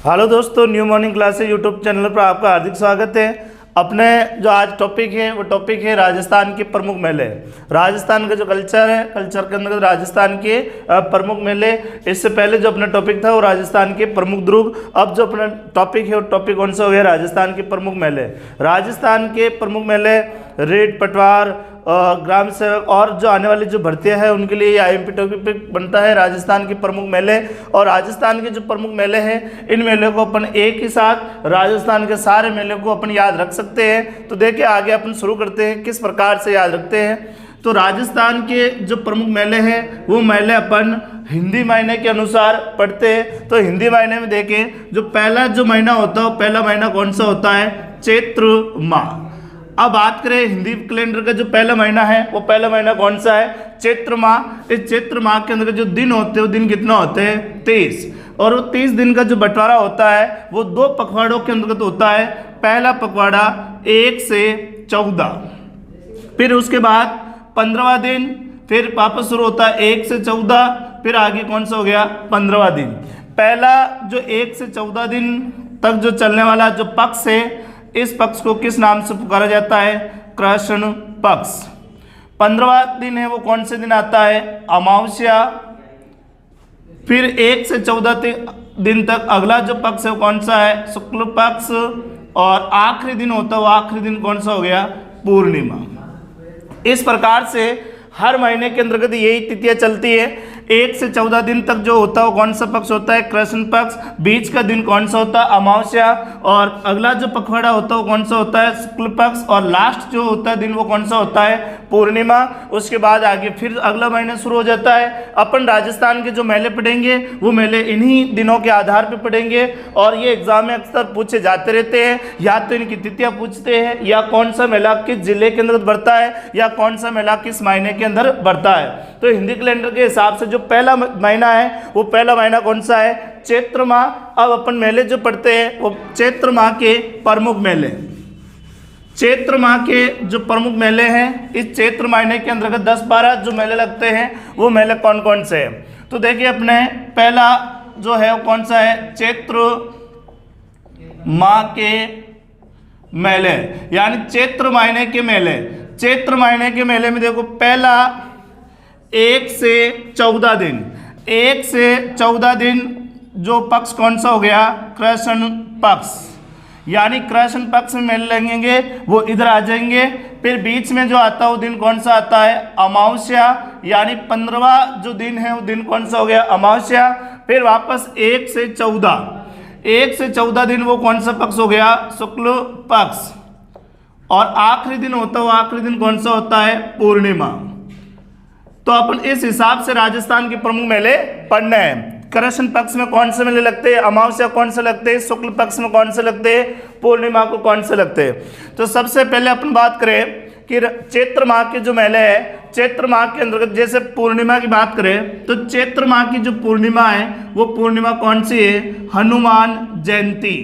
Hello दोस्तों, new morning classes YouTube channel पर आपका हार्दिक स्वागत है। अपने जो आज टॉपिक है वो टॉपिक है राजस्थान के प्रमुख मेले। राजस्थान का जो कल्चर है, कल्चर के अंदर राजस्थान के प्रमुख मेले। इससे पहले जो अपना टॉपिक था वो राजस्थान के प्रमुख दुर्ग। अब जो अपना टॉपिक है वो टॉपिक कौन सा हो गया? राजस्थान के प्रमुख मेले। राजस्थान के प्रमुख मेले रेड पटवार, ग्राम सेवक और जो आने वाली जो भर्तियां हैं उनके लिए आईएमपी टॉपिक बनता है राजस्थान के प्रमुख मेले। और राजस्थान के जो प्रमुख मेले हैं इन मेलों को अपन एक ही साथ राजस्थान के सारे मेलों को अपन याद रख सकते हैं। तो देखिए आगे अपन शुरू करते हैं किस प्रकार से याद रखते हैं। तो राजस्थान के जो प्रमुख मेले हैं वो मेले अपन हिंदी महीने के अनुसार पढ़ते हैं। तो हिंदी महीने में देखें जो पहला जो महीना होता है वो पहला महीना कौन सा होता है? चैत्र माह। अब बात करें हिंदी कैलेंडर का जो पहला महीना है वो पहला महीना कौन सा है? चैत्र माह। इस चैत्र माह के अंदर जो दिन होते हैं वो दिन कितना होते हैं? 23। और वो 30 दिन का जो बंटवारा होता है वो 2 पखवाड़ों के अंतर्गत होता है। पहला पखवाड़ा 1 से 14, फिर उसके बाद 15वां दिन, फिर वापस शुरू होता है 1 से 14, फिर आगे कौन सा हो गया? 15वां दिन। पहला जो 1 से 14 दिन तक जो चलने वाला जो पक्ष है इस पक्ष को किस नाम से पुकारा जाता है? कृष्ण पक्ष। 15वां दिन है वो कौन से दिन आता है? अमावस्या। फिर 1 से 14 दिन तक अगला जो पक्ष है वो कौन सा है? शुक्ल पक्ष। और आखिरी दिन होता है वो आखिरी दिन कौन सा हो गया? पूर्णिमा। इस प्रकार से हर महीने के अंतर्गत यही तिथियां चलती है। 1 से 14 दिन तक जो होता है वो कौन सा पक्ष होता है? कृष्ण पक्ष। बीच का दिन कौन सा होता है? अमावस्या। और अगला जो पखवाड़ा होता है वो कौन सा होता है? शुक्ल पक्ष। और लास्ट जो होता है दिन वो कौन सा होता है? पूर्णिमा। उसके बाद आगे फिर अगला महीना शुरू हो जाता है। अपन राजस्थान के जो मेले पढ़ेंगे वो मेले इन्हीं दिनों के आधार पर पढ़ेंगे और ये एग्जाम में अक्सर पूछे जाते रहते हैं। या तो इनकी तिथियां पूछते हैं, या कौन सा मेला किस जिले के अंदर बढ़ता है, या कौन सा मेला किस महीने के अंदर बढ़ता है। तो हिंदी कैलेंडर के हिसाब से जो पहला महीना है वो पहला महीना कौन सा है? चैत्र माह। अब अपन मेले जो पढ़ते हैं वो चैत्र माह के प्रमुख मेले। चैत्र माह के जो प्रमुख मेले हैं इस चैत्र महीने के अंतर्गत 10-12 जो मेले लगते हैं वो मेले कौन कौन से हैं? तो देखिए अपने पहला जो है वो कौन सा है? चैत्र माह के मेले, यानी चैत्र महीने के मेले। चैत्र महीने के मेले में देखो पहला 1 से 14 दिन। 1 से 14 दिन जो पक्ष कौन सा हो गया? कृष्ण पक्ष। यानी कृष्ण पक्ष में मेले लगेंगे वो इधर आ जाएंगे। फिर बीच में जो आता है वो दिन कौन सा आता है? अमावस्या। यानी 15वां जो दिन है वो दिन कौन सा हो गया? अमावस्या। फिर वापस 1 से 14 दिन वो कौन सा पक्ष हो गया? शुक्ल पक्ष। और आखिरी दिन होता है वो आखिरी दिन कौन सा होता है? पूर्णिमा। तो अपन इस हिसाब से राजस्थान के प्रमुख मेले पढ़ने हैं। कृष्ण पक्ष में कौन से मेले लगते हैं? अमावस्या कौन से लगते हैं? शुक्ल पक्ष में कौन से लगते हैं? पूर्णिमा को कौन से लगते हैं? तो सबसे पहले अपन बात करें कि चैत्र माह के जो मेले हैं, चैत्र माह के अंतर्गत जैसे पूर्णिमा की बात करें तो चैत्र माह की जो पूर्णिमा है वो पूर्णिमा कौन सी है? हनुमान जयंती।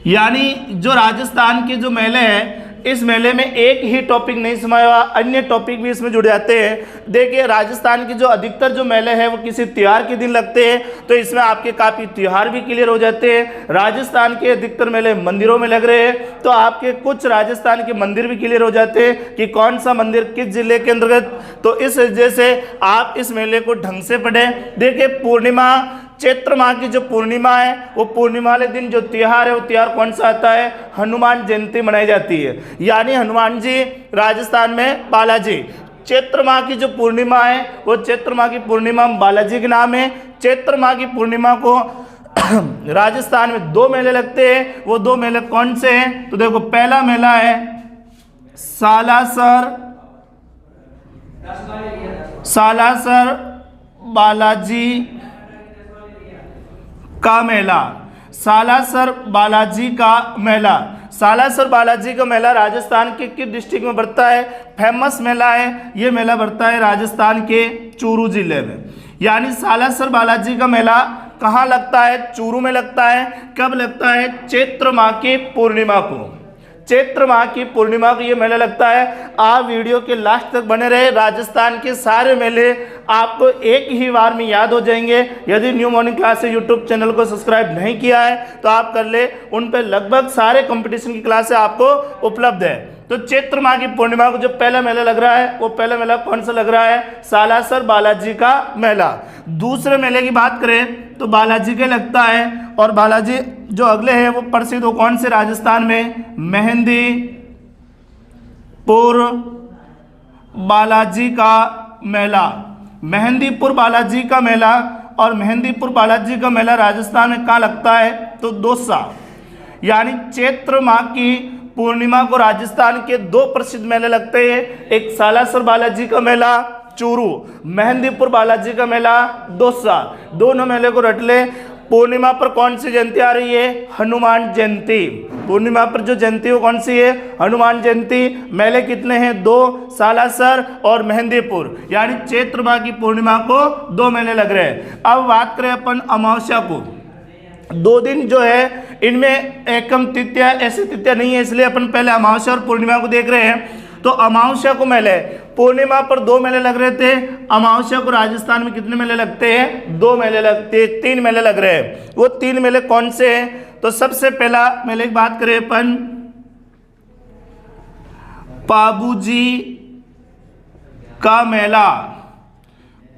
यानी जो राजस्थान के जो मेले हैं इस मेले में एक ही टॉपिक नहीं समाया हुआ, अन्य टॉपिक भी इसमें जुड़ जाते हैं। देखिए राजस्थान के जो अधिकतर जो मेले हैं वो किसी त्योहार के दिन लगते हैं, तो इसमें आपके काफ़ी त्योहार भी क्लियर हो जाते हैं। राजस्थान के अधिकतर मेले मंदिरों में लग रहे हैं तो आपके कुछ राजस्थान के मंदिर भी क्लियर हो जाते हैं कि कौन सा मंदिर किस जिले के अंतर्गत। तो इस वजह से आप इस मेले को ढंग से पढ़ें। देखिए पूर्णिमा, चैत्र माह की जो पूर्णिमा है वो पूर्णिमा वाले दिन जो त्योहार है वो त्योहार कौन सा आता है? हनुमान जयंती मनाई जाती है। यानी हनुमान जी राजस्थान में बालाजी। चैत्र माह की जो पूर्णिमा है वो चैत्र माह की पूर्णिमा बालाजी के नाम है। चैत्र माह की पूर्णिमा को राजस्थान में 2 मेले लगते हैं। वो 2 मेले कौन से हैं? तो देखो पहला मेला है सालासर बालाजी का मेला। सालासर बालाजी का मेला। सालासर बालाजी का मेला राजस्थान के किस डिस्ट्रिक्ट में बढ़ता है? फेमस मेला है। ये मेला बढ़ता है राजस्थान के चूरू जिले में। यानी सालासर बालाजी का मेला कहाँ लगता है? चूरू में लगता है। कब लगता है? चैत्र माह की पूर्णिमा को। चैत्र माह की पूर्णिमा को ये मेला लगता है। आप वीडियो के लास्ट तक बने रहे, राजस्थान के सारे मेले आपको एक ही बार में याद हो जाएंगे। यदि न्यू मॉर्निंग क्लास से यूट्यूब चैनल को सब्सक्राइब नहीं किया है तो आप कर ले, उन पर लगभग सारे कंपटीशन की क्लासें आपको उपलब्ध है। तो चैत्र माह की पूर्णिमा को जो पहला मेला लग रहा है वो पहला मेला कौन सा लग रहा है? सालासर बालाजी का मेला। दूसरे मेले की बात करें तो बालाजी के लगता है, और बालाजी जो अगले हैं वो प्रसिद्ध हो कौन से? राजस्थान में मेहंदीपुर बालाजी का मेला। मेहंदीपुर बालाजी का मेला, और मेहंदीपुर बालाजी का मेला राजस्थान में कहाँ लगता है? तो दौसा। यानी चैत्र माह की पूर्णिमा को राजस्थान के दो प्रसिद्ध मेले लगते हैं, एक सालासर बालाजी का मेला चूरू, मेहंदीपुर बालाजी का मेला दौसा। दोनों मेले को रट ले। पूर्णिमा पर कौन सी जयंती आ रही है? हनुमान जयंती। पूर्णिमा पर जो जयंती वो कौन सी है? हनुमान जयंती। मेले कितने हैं? दो, सालासर और मेहंदीपुर। यानी चैत्र माह की पूर्णिमा को दो मेले लग रहे हैं। अब बात करें अपन अमावस्या को, 2 दिन जो है इनमें एकम तृतीया, ऐसी तृतीया नहीं है, इसलिए अपन पहले अमावस्या और पूर्णिमा को देख रहे हैं। तो अमावस्या को मेले, पूर्णिमा पर 2 मेले लग रहे थे, अमावस्या को राजस्थान में कितने मेले लगते हैं? 2 मेले लगते हैं, 3 मेले लग रहे हैं। वो 3 मेले कौन से हैं? तो सबसे पहला मेले की बात करें अपन, पाबूजी का मेला।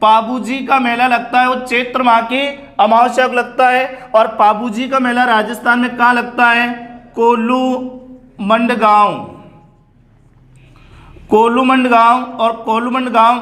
पाबूजी का मेला लगता है वो चैत्र माह की अमावस्या को लगता है, और पाबूजी का मेला राजस्थान में कहाँ लगता है? कोलूमंड गांव। कोलूमंड गांव, और कोलूमंड गांव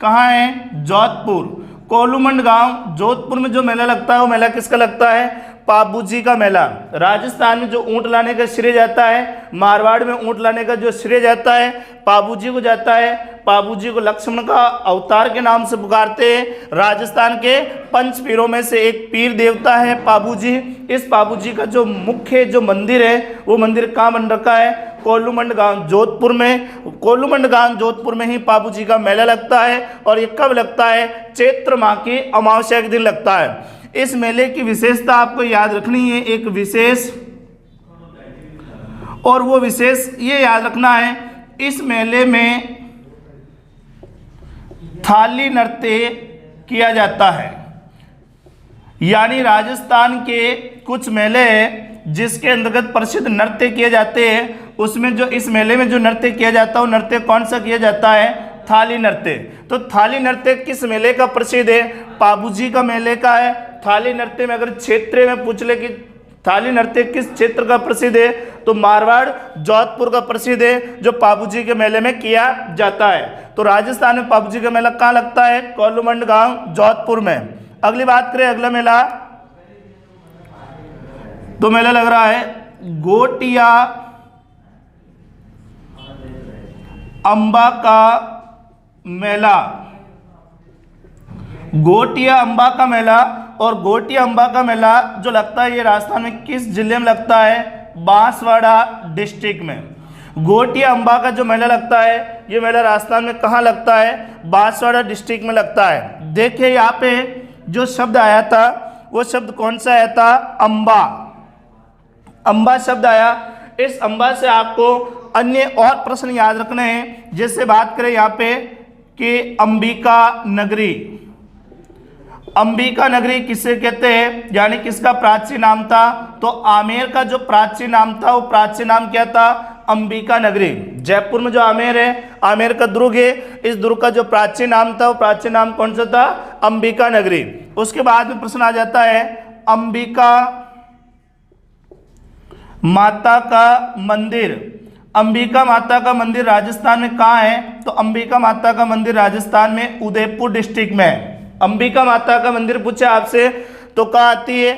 कहाँ है? जोधपुर। कोलूमंड गांव जोधपुर में जो मेला लगता है वो मेला किसका लगता है? पाबूजी का मेला। राजस्थान में जो ऊंट लाने का श्रेय जाता है, मारवाड़ में ऊंट लाने का जो श्रेय जाता है पाबूजी को जाता है। पाबूजी को लक्ष्मण का अवतार के नाम से पुकारते हैं। राजस्थान के 5 पीरों में से एक पीर देवता है पाबूजी। इस पाबूजी का जो मुख्य जो मंदिर है वो मंदिर कहाँ बन रखा है? कोलूमंड गांव जोधपुर में। कोलूमंड गांव जोधपुर में ही पाबूजी का मेला लगता है, और ये कब लगता है? चैत्र माह की अमावस्या के दिन लगता है। इस मेले की विशेषता आपको याद रखनी है, एक विशेष, और वो विशेष ये याद रखना है, इस मेले में थाली नृत्य किया जाता है। यानी राजस्थान के कुछ मेले हैं जिसके अंतर्गत प्रसिद्ध नृत्य किए जाते हैं, उसमें जो इस मेले में जो नृत्य किया जाता है वो नृत्य कौन सा किया जाता है? थाली नृत्य। तो थाली नृत्य किस मेले का प्रसिद्ध है? पाबूजी का मेले का है। थाली नृत्य में अगर क्षेत्र में पूछ ले कि थाली नृत्य किस क्षेत्र का प्रसिद्ध है, तो मारवाड़ जोधपुर का प्रसिद्ध है, जो पाबूजी के मेले में किया जाता है। तो राजस्थान में पाबूजी का मेला कहाँ लगता है? कोलूमंड गांव जोधपुर में। अगली बात करें, अगला मेला, तो मेला लग रहा है गोटिया अंबा का मेला। गोटिया अंबा का मेला, और गोटिया अंबा का मेला जो लगता है ये राजस्थान में किस जिले में लगता है? बांसवाड़ा डिस्ट्रिक्ट में। गोटिया अंबा का जो मेला लगता है ये मेला राजस्थान में कहाँ लगता है? बांसवाड़ा डिस्ट्रिक्ट में लगता है। देखिए यहाँ पे जो शब्द आया था वो शब्द कौन सा आया था? अंबा। अंबा शब्द आया। इस अंबा से आपको अन्य और प्रश्न याद रखने हैं। जैसे बात करें यहाँ पे कि अंबिका नगरी, अंबिका नगरी किसे कहते हैं? यानी किसका प्राचीन नाम था? तो आमेर का जो प्राचीन नाम था वो प्राचीन नाम क्या था? अंबिका नगरी। जयपुर में जो आमेर है, आमेर का दुर्ग है, इस दुर्ग का जो प्राचीन नाम था वो प्राचीन नाम कौन सा था? अंबिका नगरी। उसके बाद में प्रश्न आ जाता है अंबिका माता का मंदिर। अंबिका माता का मंदिर राजस्थान में कहाँ है? तो अंबिका माता का मंदिर राजस्थान में उदयपुर डिस्ट्रिक्ट में है। अंबिका माता का मंदिर पूछे आपसे तो कहाँ आती है?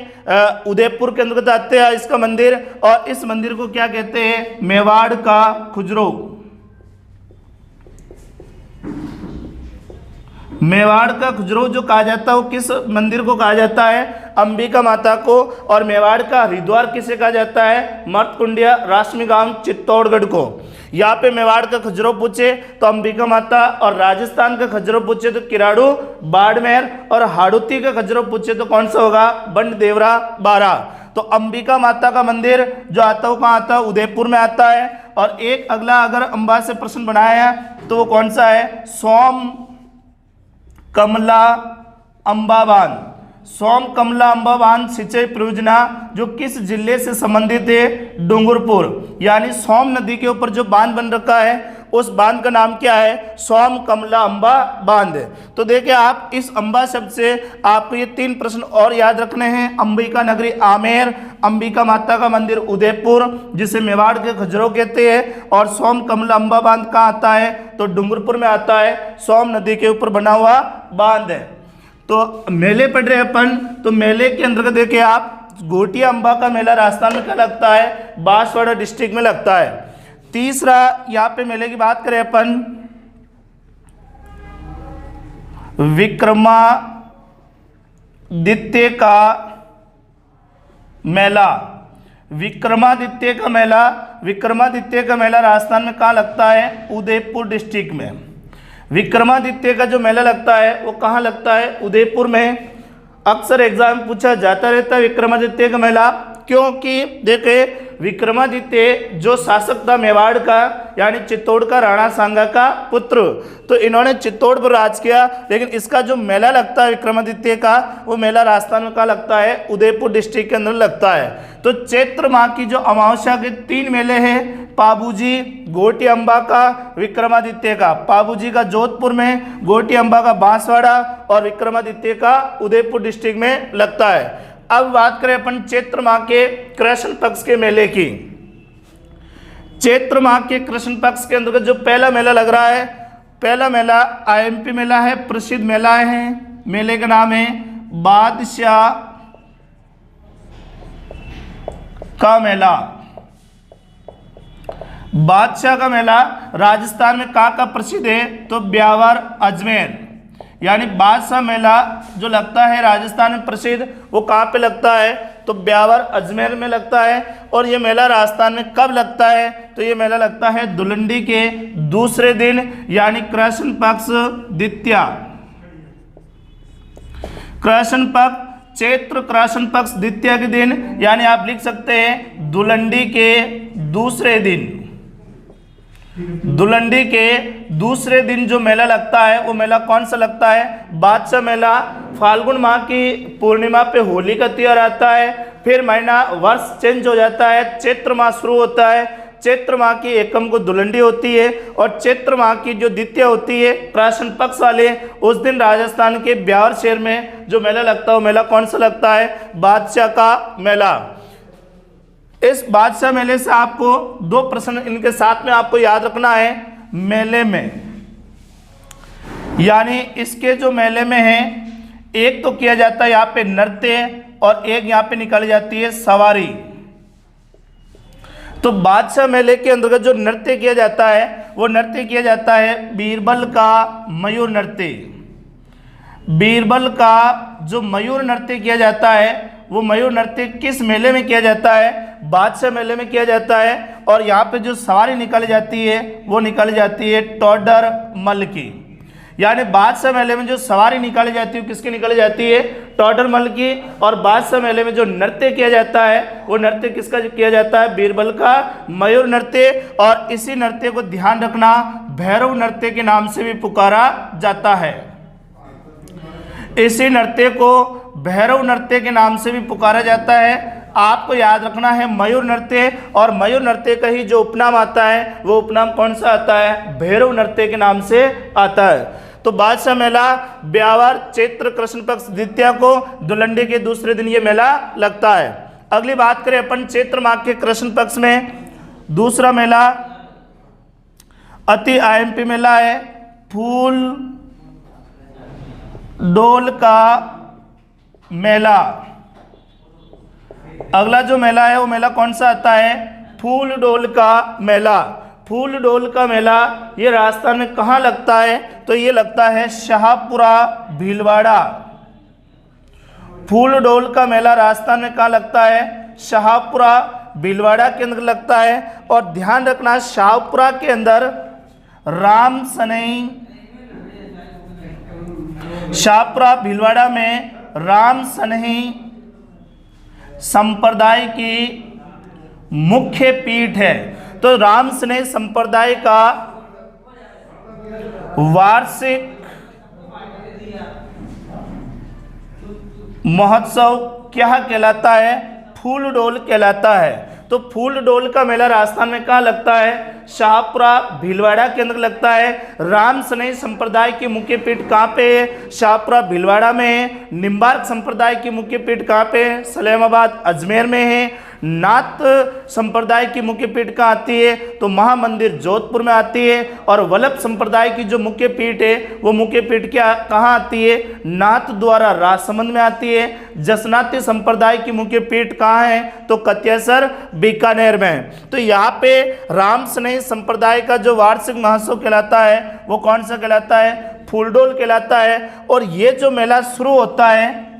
उदयपुर के अंतर्गत आते हैं इसका मंदिर, और इस मंदिर को क्या कहते हैं? मेवाड़ का खुजरो। मेवाड़ का खुजरो जो कहा जाता है वो किस मंदिर को कहा जाता है? अंबिका माता को। और मेवाड़ का हरिद्वार किसे कहा जाता है? मर्तकुंडिया राशमी गांव चित्तौड़गढ़ को। यहाँ पे मेवाड़ का खजुराहो पूछे तो अंबिका माता, और राजस्थान का खजुराहो पूछे तो किराड़ू बाड़मेर, और हाड़ौती का खजुराहो पूछे तो कौन सा होगा? बंड देवरा बारा। तो अंबिका माता का मंदिर जो आता है वो कहाँ आता है, उदयपुर में आता है। और एक अगला अगर अंबा से प्रश्न बनाया है तो वो कौन सा है, सोम कमला अंबा बांध। सोम कमला अंबा बांध सिंचाई परियोजना जो किस जिले से संबंधित है, डूंगरपुर। यानी सोम नदी के ऊपर जो बांध बन रखा है उस बांध का नाम क्या है, सोम कमला अंबा बांध। तो देखिए आप इस अंबा शब्द से आपको ये 3 प्रश्न और याद रखने हैं। अंबिका नगरी आमेर, अंबिका माता का मंदिर उदयपुर जिसे मेवाड़ के खजूरों कहते हैं, और सोम कमला अंबा बांध कहाँ आता है, तो डूंगरपुर में आता है। सोम नदी के ऊपर बना हुआ बांध है। तो मेले पढ़ रहे अपन, तो मेले के अंतर्गत देखिए आप घोटिया अंबा का मेला राजस्थान में क्या लगता है, बांसवाड़ा डिस्ट्रिक्ट में लगता है। तीसरा यहाँ पे मेले की बात करें अपन, विक्रमादित्य का मेला। विक्रमादित्य का मेला, विक्रमादित्य का मेला राजस्थान में कहाँ लगता है, उदयपुर डिस्ट्रिक्ट में। विक्रमादित्य का जो मेला लगता है वो कहाँ लगता है, उदयपुर में। अक्सर एग्जाम में पूछा जाता रहता है विक्रमादित्य का मेला, क्योंकि देखिए विक्रमादित्य जो शासक था मेवाड़ का, यानी चित्तौड़ का राणा सांगा का पुत्र, तो इन्होंने चित्तौड़ पर राज किया। लेकिन इसका जो मेला लगता है विक्रमादित्य का, वो मेला राजस्थान में कहाँ लगता है, उदयपुर डिस्ट्रिक्ट के अंदर लगता है। तो चैत्र माह की जो अमावस्या के 3 मेले हैं, पाबूजी, घोटी अम्बा का, विक्रमादित्य का। पाबूजी का जोधपुर में, घोटी अम्बा का बांसवाड़ा और विक्रमादित्य का उदयपुर डिस्ट्रिक्ट में लगता है। अब बात करें अपन चैत्र माह के कृष्ण पक्ष के मेले की। चैत्र माह के कृष्ण पक्ष के अंतर्गत जो पहला मेला लग रहा है, पहला मेला आईएमपी मेला है, प्रसिद्ध मेला है। मेले का नाम है बादशाह का मेला। बादशाह का मेला राजस्थान में कहाँ का प्रसिद्ध है, तो ब्यावर अजमेर। यानी बादशाह मेला जो लगता है राजस्थान में प्रसिद्ध, वो कहाँ पे लगता है, तो ब्यावर अजमेर में लगता है। और ये मेला राजस्थान में कब लगता है, तो ये मेला लगता है धुलंडी के दूसरे दिन, यानी कृष्ण पक्ष द्वितीया। कृष्ण पक्ष, चैत्र कृष्ण पक्ष द्वितीया के दिन, यानी आप लिख सकते हैं धुलंडी के दूसरे दिन। धुलंडी के दूसरे दिन जो मेला लगता है वो मेला कौन सा लगता है, बादशाह मेला। फाल्गुन माह की पूर्णिमा पे होली का त्योहार आता है, फिर महीना वर्ष चेंज हो जाता है, चैत्र माह शुरू होता है। चैत्र माह की एकम को धुलंडी होती है, और चैत्र माह की जो द्वितीया होती है कृष्ण पक्ष वाले, उस दिन राजस्थान के ब्यावर शहर में जो मेला लगता है वो मेला कौन सा लगता है, बादशाह का मेला। इस बादशाह मेले से आपको 2 प्रश्न इनके साथ में आपको याद रखना है मेले में। यानी इसके जो मेले में है, एक तो किया जाता है यहाँ पे नृत्य, और एक यहाँ पे निकाली जाती है सवारी। तो बादशाह मेले के अंतर्गत जो नृत्य किया जाता है वो नृत्य किया जाता है बीरबल का मयूर नृत्य। बीरबल का जो मयूर नृत्य किया जाता है वो मयूर नृत्य किस मेले में किया जाता है, बादशाह मेले में किया जाता है। और यहाँ पे जो सवारी निकाली जाती है वो निकाली जाती है टोडर मल की। यानी बादशाह मेले में जो सवारी निकाली जाती है किसकी निकाली जाती है, टोडर मल की। और बादशाह मेले में जो नृत्य किया जाता है वो नृत्य किसका किया जाता है, बीरबल का मयूर नृत्य। और इसी नृत्य को ध्यान रखना भैरव नृत्य के नाम से भी पुकारा जाता है। इसी नृत्य को भैरव नृत्य के नाम से भी पुकारा जाता है। आपको याद रखना है मयूर नृत्य, और मयूर नृत्य का ही जो उपनाम आता है वो उपनाम कौन सा आता है, भैरव नृत्य के नाम से आता है। तो बादशाह मेला ब्यावर चैत्र कृष्ण पक्ष द्वितीया को, धुलंडी के दूसरे दिन ये मेला लगता है। अगली बात करें अपन चैत्र माह के कृष्ण पक्ष में, दूसरा मेला अति आईएमपी मेला है, फूल डोल का मेला। अगला जो मेला है वो मेला कौन सा आता है, फूल डोल का मेला। फूल डोल का मेला ये राजस्थान में कहाँ लगता है, तो ये लगता है शाहपुरा भीलवाड़ा। फूल डोल का मेला राजस्थान में कहाँ लगता है, शाहपुरा भीलवाड़ा के अंदर लगता है। और ध्यान रखना शाहपुरा के अंदर राम सनई, शाहपुरा भीलवाड़ा में राम सनई संप्रदाय की मुख्य पीठ है। तो राम स्नेह संप्रदाय का वार्षिक महोत्सव क्या कहलाता है? फूल डोल कहलाता है। तो फूल डोल का मेला राजस्थान में कहाँ लगता है? शाहपुरा भीलवाड़ा के अंदर लगता है। राम स्नेह संप्रदाय की मुख्य पीठ कहाँ पे है? शाहपुरा भीलवाड़ा में है। निम्बार्क संप्रदाय की मुख्य पीठ कहाँ पे है? सलेमाबाद अजमेर में है। नाथ संप्रदाय की मुख्य पीठ कहाँ आती है? तो महामंदिर जोधपुर में आती है। और वल्लभ संप्रदाय की जो मुख्य पीठ है वो मुख्य पीठ क्या कहाँ आती है? नाथ द्वारा राजसमंद में आती है। जसनाती संप्रदाय की मुख्य पीठ कहाँ है? तो कत्यासर बीकानेर में है। तो यहाँ पे राम स्नेह संप्रदाय का जो वार्षिक महोत्सव कहलाता है वो कौन सा कहलाता है? फूलडोल कहलाता है। और ये जो मेला शुरू होता है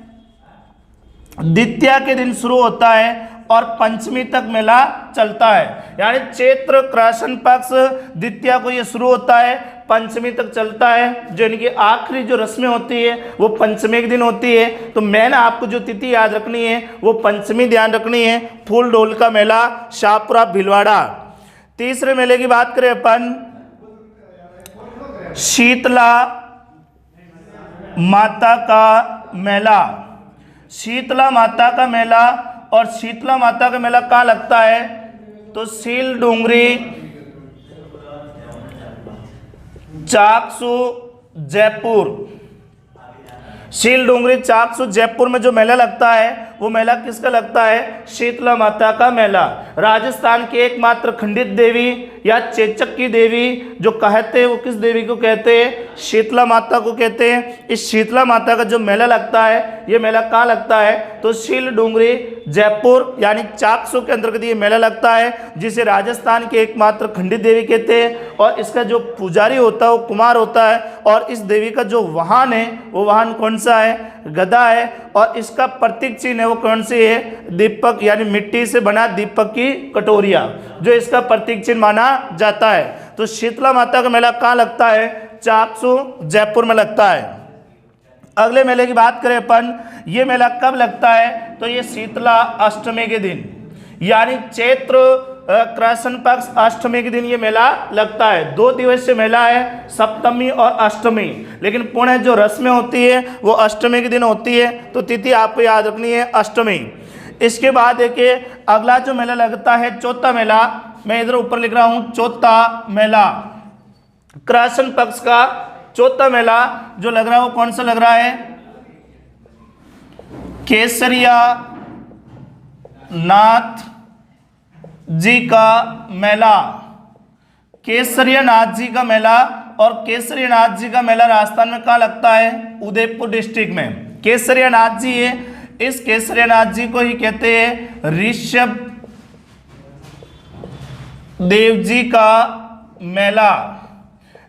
द्वितीया के दिन शुरू होता है और पंचमी तक मेला चलता है। यानी चैत्र कृष्ण पक्ष द्वितीया को ये शुरू होता है, पंचमी तक चलता है। जो इनकी आखिरी जो रस्में होती है वो पंचमी के दिन होती है। तो मैंने आपको जो तिथि याद रखनी है वो पंचमी ध्यान रखनी है। फूल डोल का मेला शाहपुरा भीलवाड़ा। तीसरे मेले की बात करें अपन, शीतला माता का मेला। शीतला माता का मेला, और शीतला माता का मेला कहाँ लगता है? तो सील डूंगरी चाकसू जयपुर। सील डूंगरी चाकसू जयपुर में जो मेला लगता है वो मेला किसका लगता है? शीतला माता का मेला। राजस्थान की एकमात्र खंडित देवी या चेचक की देवी जो कहते हैं वो किस देवी को कहते हैं? शीतला माता को कहते हैं। इस शीतला माता का जो मेला लगता है ये मेला कहाँ लगता है? तो सील डूंगरी जयपुर यानी चाकसू के अंतर्गत ये मेला लगता है, जिसे राजस्थान की एकमात्र खंडित देवी कहते हैं। और इसका जो पुजारी होता है वो कुमार होता है। और इस देवी का जो वाहन है वो वाहन कौन सा है? गदा है। और इसका प्रतीक चिन्ह है वो कौन सी है? दीपक, यानी मिट्टी से बना दीपक की कटोरिया जो इसका प्रतीक चिन्ह माना जाता है। तो शीतला माता का मेला कहाँ लगता है? चाकसू जयपुर में लगता है। अगले मेले की बात करें अपन, ये मेला कब लगता है? तो ये शीतला अष्टमी के दिन, यानी चैत्र कृष्ण पक्ष अष्टमी के दिन ये मेला लगता है। 2 दिवसीय मेला है, सप्तमी और अष्टमी। लेकिन पुण्य जो रस्में होती है वो अष्टमी के दिन होती है। तो तिथि आपको याद रखनी है अष्टमी। इसके बाद देखिए अगला जो मेला लगता है चौथा मेला, मैं इधर ऊपर लिख रहा हूं चौथा मेला। कृष्ण पक्ष का चौथा मेला जो लग रहा है वो कौन सा लग रहा है? केसरिया नाथ जी का मेला। केसरिया नाथ जी का मेला। और केसरिया नाथ जी का मेला राजस्थान में कहाँ लगता है? उदयपुर डिस्ट्रिक्ट में केसरिया नाथ जी है। इस केसरिया नाथ जी को ही कहते हैं ऋषभ देव जी का मेला।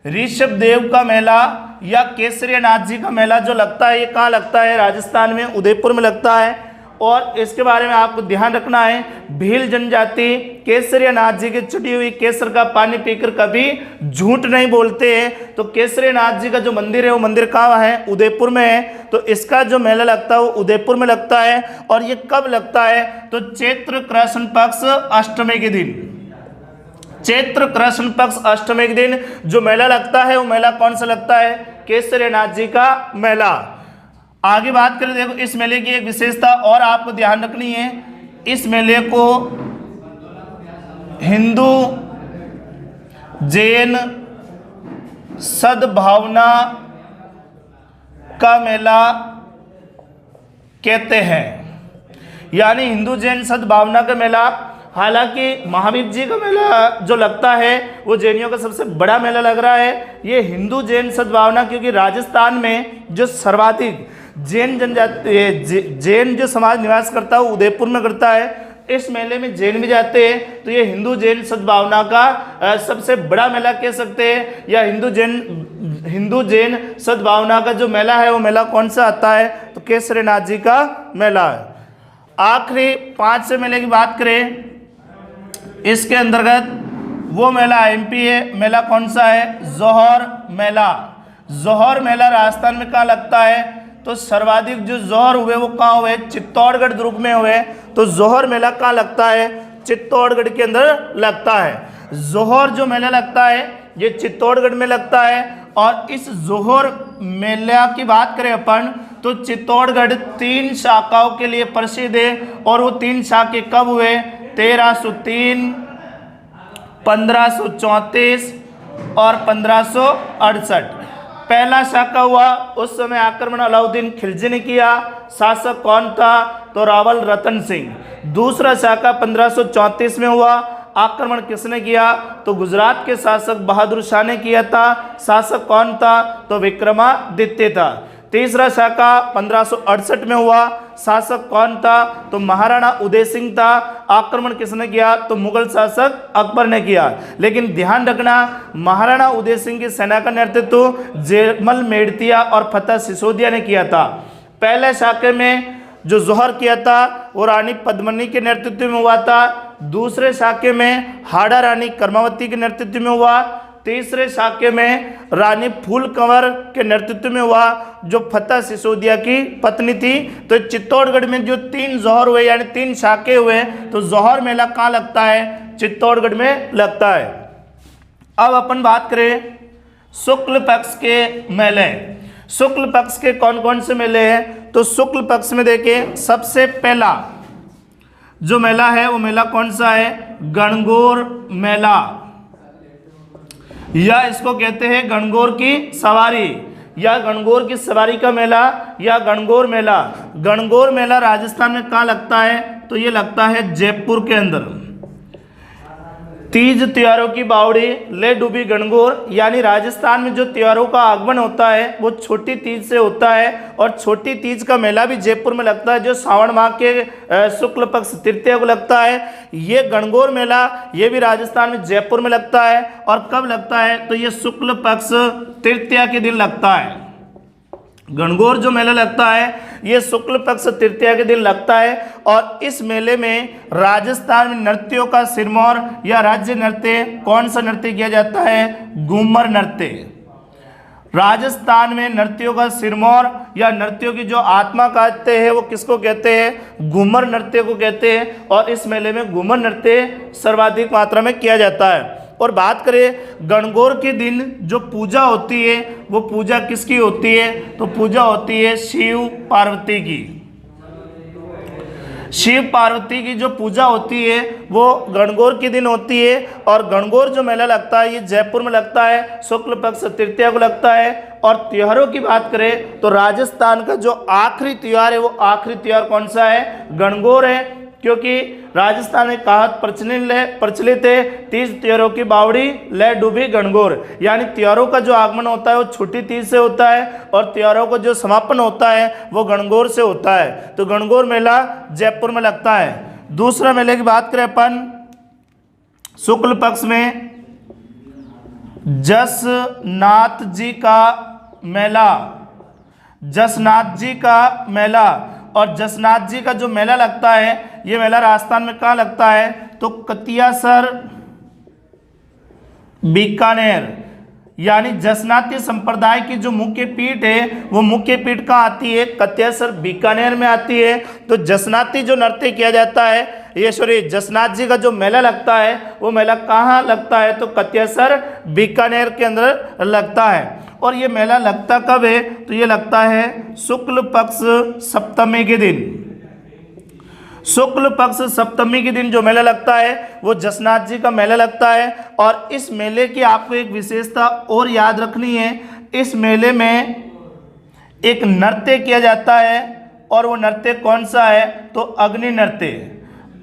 ऋषभ देव का मेला या केसरिया नाथ जी का मेला जो लगता है ये कहाँ लगता है? राजस्थान में उदयपुर में लगता है। और इसके बारे में आपको ध्यान रखना है, भील जनजाति केसरिया नाथ जी की चुटी हुई केसर का पानी पीकर कभी झूठ नहीं बोलते हैं। तो केसरिया नाथ जी का जो मंदिर है वो मंदिर कहाँ है? उदयपुर में है। तो इसका जो मेला लगता है वो उदयपुर में लगता है। और ये कब लगता है? तो चैत्र कृष्ण पक्ष अष्टमी के दिन। चैत्र कृष्ण पक्ष अष्टमी के दिन जो मेला लगता है वो मेला कौन सा लगता है? केसरिया नाथ जी का मेला। आगे बात करें, देखो इस मेले की एक विशेषता और आपको ध्यान रखनी है। इस मेले को हिंदू जैन सद्भावना का मेला कहते हैं। यानी हिंदू जैन सद्भावना का मेला। हालांकि महावीर जी का मेला जो लगता है वो जैनियों का सबसे बड़ा मेला लग रहा है। ये हिंदू जैन सद्भावना, क्योंकि राजस्थान में जो सर्वाधिक जैन जनजाति जैन जो समाज निवास करता है वो उदयपुर में करता है। इस मेले में जैन भी जाते हैं। तो ये हिंदू जैन सद्भावना का सबसे बड़ा मेला कह सकते हैं। या हिंदू जैन सद्भावना का जो मेला है वो मेला कौन सा आता है? तो केसरिया नाथ जी का मेला है। आखिरी 5वें मेले की बात करें, इसके अंतर्गत वो मेला एमपी है। मेला कौन सा है? जौहर मेला। जौहर मेला राजस्थान में कहाँ लगता है? तो सर्वाधिक जो जौहर हुए वो कहाँ हुए? चित्तौड़गढ़ दुर्ग में हुए। तो जोहर मेला कहाँ लगता है? चित्तौड़गढ़ के अंदर लगता है। जोहर जो मेला लगता है ये चित्तौड़गढ़ में लगता है। और इस जोहर मेला की बात करें अपन तो चित्तौड़गढ़ 3 शाखाओं के लिए प्रसिद्ध है। और वो 3 शाखे कब हुए? 1303, 1534 और 1568। पहला शाखा हुआ उस समय आक्रमण अलाउद्दीन खिलजी ने किया। शासक कौन था? तो रावल रतन सिंह। दूसरा शाखा 1534 में हुआ। आक्रमण किसने किया? तो गुजरात के शासक बहादुर शाह ने किया था। शासक कौन था? तो विक्रमादित्य था। तीसरा शाखा 1568 में हुआ। शासक कौन था? तो महाराणा उदय सिंह था। आक्रमण किसने किया? तो मुगल शासक अकबर ने किया। लेकिन ध्यान रखना, महाराणा उदय सिंह की सेना का नेतृत्व जयमल मेड़तिया और फतेह सिसोदिया ने किया था। पहले शाखे में जो जोहर किया था वो रानी पद्मिनी के नेतृत्व में हुआ था। दूसरे शाखे में हाड़ा रानी कर्मावती के नेतृत्व में हुआ। तीसरे शाखे में रानी फूल कंवर के नेतृत्व में हुआ जो फतेह सिसोदिया की पत्नी थी। तो चित्तौड़गढ़ में जो 3 जोहर हुए यानी 3 शाखे हुए, तो जोहर मेला कहाँ लगता है? चित्तौड़गढ़ में लगता है। अब अपन बात करें शुक्ल पक्ष के मेले। शुक्ल पक्ष के कौन कौन से मेले हैं? तो शुक्ल पक्ष में देखिए सबसे पहला जो मेला है वो मेला कौन सा है? गणगौर मेला, या इसको कहते हैं गणगौर की सवारी, या गणगौर की सवारी का मेला, या गणगौर मेला। गणगौर मेला राजस्थान में कहाँ लगता है? तो ये लगता है जयपुर के अंदर। तीज त्योहारों की बावड़ी ले डूबी गणगौर, यानी राजस्थान में जो त्योहारों का आगमन होता है वो छोटी तीज से होता है। और छोटी तीज का मेला भी जयपुर में लगता है जो श्रावण माह के शुक्ल पक्ष तृतीया को लगता है। ये गणगौर मेला ये भी राजस्थान में जयपुर में लगता है। और कब लगता है? तो ये शुक्ल पक्ष तृतीया के दिन लगता है। गणगौर जो मेला लगता है ये शुक्ल पक्ष तृतीया के दिन लगता है। और इस मेले में राजस्थान में नृत्यों का सिरमौर या राज्य नृत्य कौन सा नृत्य किया जाता है? घूमर नृत्य। राजस्थान में नृत्यों का सिरमौर या नृत्यों की जो आत्मा कहते हैं वो किसको कहते हैं? घूमर नृत्य को कहते हैं। और इस मेले में घूमर नृत्य सर्वाधिक मात्रा में किया जाता है। और बात करें गणगौर के दिन जो पूजा होती है वो पूजा किसकी होती है? तो पूजा होती है शिव पार्वती की। शिव पार्वती की जो पूजा होती है वो गणगौर के दिन होती है। और गणगौर जो मेला लगता है ये जयपुर में लगता है, शुक्ल पक्ष तृतीया को लगता है। और त्योहारों की बात करें तो राजस्थान का जो आखिरी त्योहार है वो आखिरी त्योहार कौन सा है? गणगौर है। क्योंकि राजस्थान में कहावत प्रचलित है, तीज त्योहारों की बावड़ी ले डूबी गणगौर, यानी त्योहारों का जो आगमन होता है वो छोटी तीज से होता है और त्योहारों का जो समापन होता है वो गणगौर से होता है। तो गणगौर मेला जयपुर में लगता है। दूसरा मेले की बात करें अपन शुक्ल पक्ष में जसनाथ जी का मेला, जसनाथ जी का मेला। और जसनाथ जी का जो मेला लगता है ये मेला राजस्थान में कहाँ लगता है? तो कतियासर बीकानेर, यानी जसनाती संप्रदाय की जो मुख्य पीठ है वो मुख्य पीठ कहाँ आती है? कतियासर बीकानेर में आती है। तो जसनाती जो नृत्य किया जाता है ये जसनाथ जी का जो मेला लगता है वो मेला कहाँ लगता है? तो कतियासर बीकानेर के अंदर लगता है। और ये मेला लगता कब है? तो ये लगता है शुक्ल पक्ष सप्तमी के दिन। शुक्ल पक्ष सप्तमी के दिन जो मेला लगता है वो जसनाथ जी का मेला लगता है। और इस मेले की आपको एक विशेषता और याद रखनी है, इस मेले में एक नृत्य किया जाता है और वो नृत्य कौन सा है? तो अग्नि नृत्य।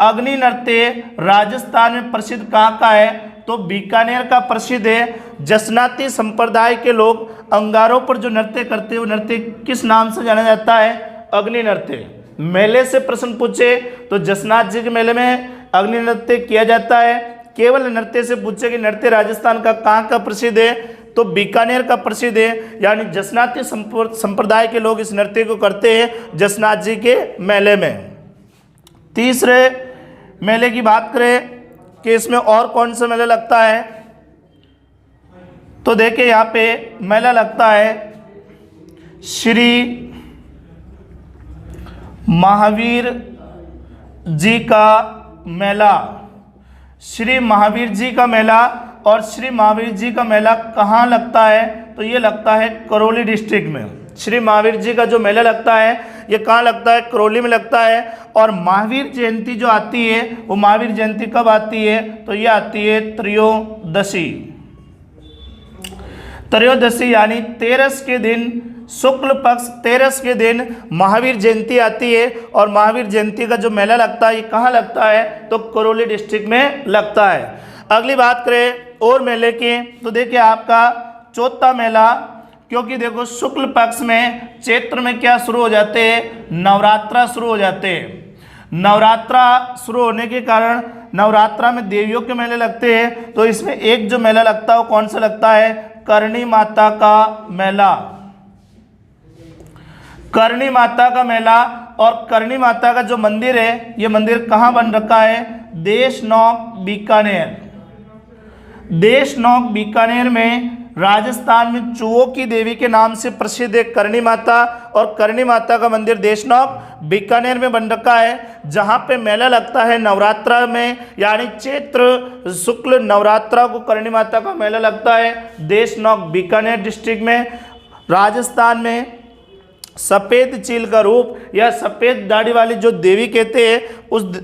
अग्नि नृत्य राजस्थान में प्रसिद्ध कहाँ का है? तो बीकानेर का प्रसिद्ध है। जसनाती संप्रदाय के लोग अंगारों पर जो नृत्य करते हैं वो नृत्य किस नाम से जाना जाता है? अग्नि नृत्य। मेले से प्रश्न पूछे तो जसनाथ जी के मेले में अग्नि नृत्य किया जाता है। केवल नृत्य से पूछे कि नृत्य राजस्थान का कहाँ का प्रसिद्ध है? तो बीकानेर का प्रसिद्ध है, यानी जसनाती संप्रदाय के लोग इस नृत्य को करते हैं जसनाथ जी के मेले में। तीसरे मेले की बात करें कि इसमें और कौन सा मेला लगता है, तो देखिए यहाँ पे मेला लगता है श्री महावीर जी का मेला, श्री महावीर जी का मेला। और श्री महावीर जी का मेला कहाँ लगता है? तो ये लगता है करौली डिस्ट्रिक्ट में। श्री महावीर जी का जो मेला लगता है ये कहाँ लगता है? करौली में लगता है। और महावीर जयंती जो आती है वो महावीर जयंती कब आती है? तो ये आती है त्रयोदशी। त्रयोदशी यानी 13 के दिन, शुक्ल पक्ष 13 के दिन महावीर जयंती आती है। और महावीर जयंती का जो मेला लगता है ये कहाँ लगता है? तो करौली डिस्ट्रिक्ट में लगता है। अगली बात करें और मेले की, तो देखिए आपका चौथा मेला, क्योंकि देखो शुक्ल पक्ष में चैत्र में क्या शुरू हो जाते हैं? नवरात्रा शुरू हो जाते हैं। नवरात्रा शुरू होने के कारण नवरात्रा में देवियों के मेले लगते हैं। तो इसमें एक जो मेला लगता है वो कौन सा लगता है? करणी माता का मेला। करणी माता का मेला। और करणी माता का जो मंदिर है ये मंदिर कहाँ बन रखा है? देशनोक बीकानेर। देशनोक बीकानेर में राजस्थान में चूहों की देवी के नाम से प्रसिद्ध है करणी माता। और करणी माता का मंदिर देशनोक बीकानेर में बन रखा है, जहाँ पे मेला लगता है नवरात्रा में, यानी चैत्र शुक्ल नवरात्रा को करणी माता का मेला लगता है देशनोक बीकानेर डिस्ट्रिक्ट में। राजस्थान में सफ़ेद चील का रूप या सफ़ेद दाढ़ी वाली जो देवी कहते हैं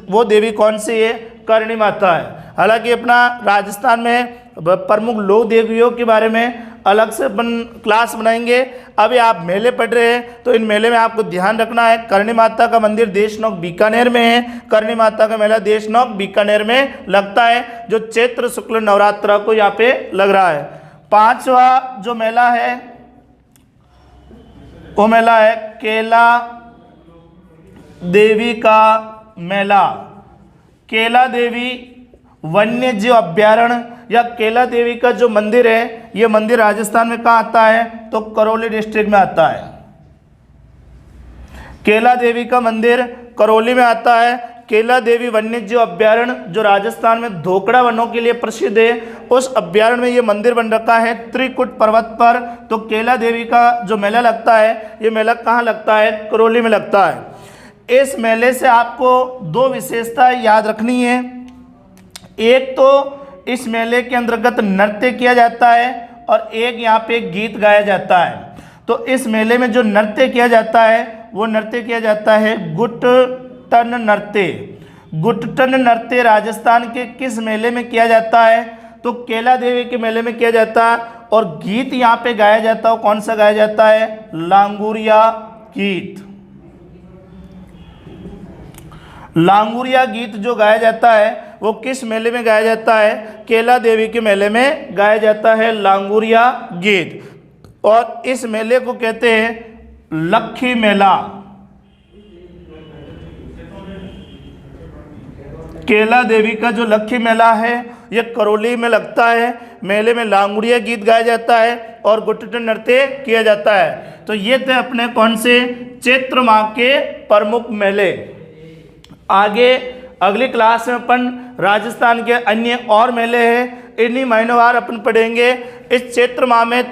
वो देवी कौन सी है? करणी माता है। हालांकि अपना राजस्थान में प्रमुख लोक देवियों के बारे में अलग से क्लास बनाएंगे। अभी आप मेले पढ़ रहे हैं तो इन मेले में आपको ध्यान रखना है, करणी माता का मंदिर देशनोक बीकानेर में है। करणी माता का मेला देशनोक बीकानेर में लगता है, जो चैत्र शुक्ल नवरात्रा को यहाँ पे लग रहा है। पांचवा जो मेला है वो मेला है केला देवी का मेला। केला देवी वन्य जीव अभ्यारण्य या केला देवी का जो मंदिर है ये मंदिर राजस्थान में कहाँ आता है? तो करौली डिस्ट्रिक्ट में आता है। केला देवी का मंदिर करौली में आता है। केला देवी वन्य जीव अभ्यारण्य जो राजस्थान में धोकड़ा वनों के लिए प्रसिद्ध है, उस अभ्यारण्य में ये मंदिर बन रखा है त्रिकुट पर्वत पर। तो केला देवी का जो मेला लगता है ये मेला कहाँ लगता है? करौली में लगता है। इस मेले से आपको दो विशेषताएं याद रखनी है। एक तो इस मेले के अंतर्गत नृत्य किया जाता है और एक यहाँ पे गीत गाया जाता है। तो इस मेले में जो नृत्य किया जाता है वो नृत्य किया जाता है गुट्टन नृत्य। गुट्टन नृत्य राजस्थान के किस मेले में किया जाता है? तो केला देवी के मेले में किया जाता है। और गीत यहाँ पे गाया जाता है, कौन सा गाया जाता है? लांगुरिया गीत। लांगुरिया गीत जो गाया जाता है वो किस मेले में गाया जाता है? केला देवी के मेले में गाया जाता है लांगुरिया गीत। और इस मेले को कहते हैं लक्खी मेला। केला देवी का जो लक्खी मेला है ये करौली में लगता है। मेले में लांगुरिया गीत गाया जाता है और गुट्टन नृत्य किया जाता है। तो ये थे अपने कौन से? चैत्र माह के प्रमुख मेले। आगे अगली क्लास में अपन राजस्थान के अन्य और मेले हैं, इन्हीं महीनोवार अपन पढ़ेंगे। इस चैत्र माह में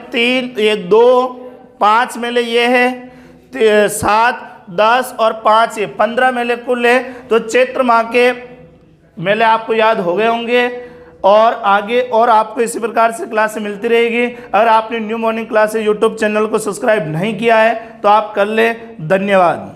5 मेले ये है, 7, 10 और 5 ये 15 मेले कुल है। तो चैत्र माह के मेले आपको याद हो गए होंगे। और आगे और आपको इसी प्रकार से क्लासें मिलती रहेगी। अगर आपने new morning classes YouTube channel को सब्सक्राइब नहीं किया है तो आप कर लें। धन्यवाद।